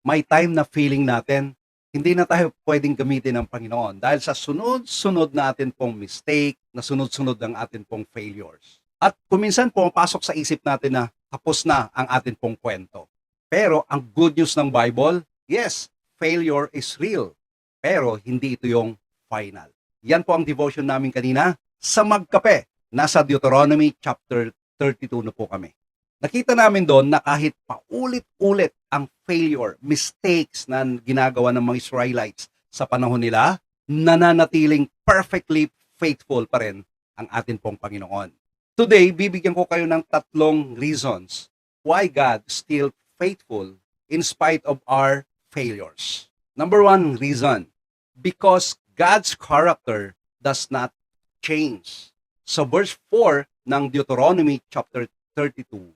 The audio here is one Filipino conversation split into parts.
may time na feeling natin, hindi na tayo pwedeng gamitin ng Panginoon dahil sa sunod-sunod na atin pong mistake, na sunod-sunod ng atin pong failures. At kuminsan pumapasok sa isip natin na tapos na ang atin pong kwento. Pero ang good news ng Bible, yes, failure is real. Pero hindi ito yung final. Yan po ang devotion namin kanina sa Magkape. Nasa Deuteronomy chapter 32 na po kami. Nakita namin doon na kahit paulit-ulit ang failure, mistakes na ginagawa ng mga Israelites sa panahon nila, nananatiling perfectly faithful pa rin ang atin pong Panginoon. Today, bibigyan ko kayo ng 3 reasons why God is still faithful in spite of our failures. Number 1 reason, because God's character does not change. Sa verse 4 ng Deuteronomy chapter 32,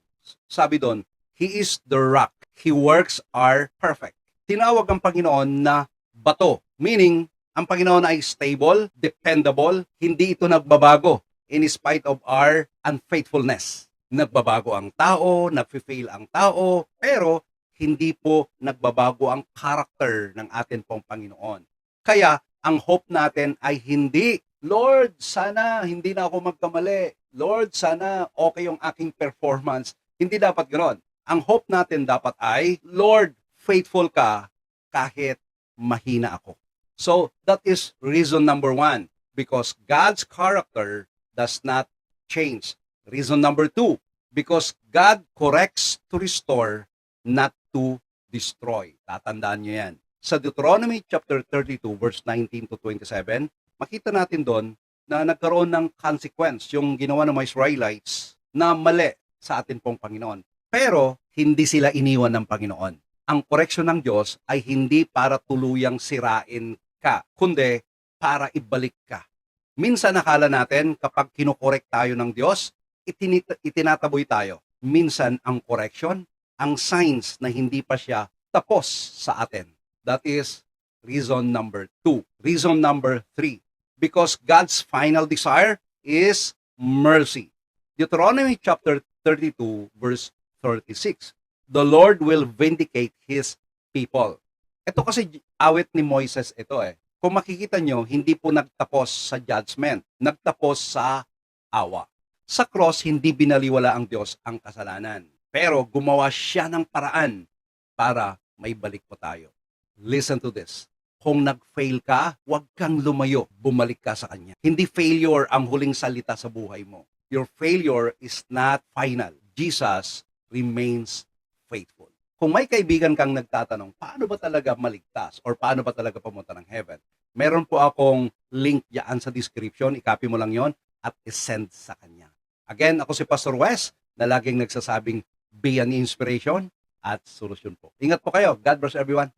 sabi doon, He is the rock. He works are perfect. Tinawag ang Panginoon na bato. Meaning, ang Panginoon ay stable, dependable, hindi ito nagbabago in spite of our unfaithfulness. Nagbabago ang tao, nagfe-fail ang tao, pero hindi po nagbabago ang character ng atin pong Panginoon. Kaya, ang hope natin ay hindi, Lord, sana hindi na ako magkamali. Lord, sana okay yung aking performance. Hindi dapat ganoon. Ang hope natin dapat ay, Lord, faithful ka kahit mahina ako. So, that is reason number 1. Because God's character does not change. Reason number 2. Because God corrects to restore, not to destroy. Tatandaan nyo yan. Sa Deuteronomy chapter 32, verse 19 to 27, makita natin doon na nagkaroon ng consequence yung ginawa ng mga Israelites na mali sa atin pong Panginoon. Pero hindi sila iniwan ng Panginoon. Ang koreksyon ng Diyos ay hindi para tuluyang sirain ka, kundi para ibalik ka. Minsan nakala natin kapag kinokorek tayo ng Diyos, itinataboy tayo. Minsan ang correction, ang signs na hindi pa siya tapos sa atin. That is reason number 2. Reason number 3. Because God's final desire is mercy. Deuteronomy chapter 32 verse 36. The Lord will vindicate His people. Ito kasi awit ni Moises ito eh. Kung makikita nyo, hindi po nagtapos sa judgment. Nagtapos sa awa. Sa cross, hindi binaliwala ang Diyos ang kasalanan. Pero gumawa siya ng paraan para may balik po tayo. Listen to this. Kung nag-fail ka, huwag kang lumayo. Bumalik ka sa Kanya. Hindi failure ang huling salita sa buhay mo. Your failure is not final. Jesus remains faithful. Kung may kaibigan kang nagtatanong, paano ba talaga maligtas or paano ba talaga pumunta ng heaven? Meron po akong link diyan sa description. I-copy mo lang yon at isend sa kanya. Again, ako si Pastor Wes na laging nagsasabing be an inspiration at solusyon po. Ingat po kayo. God bless everyone.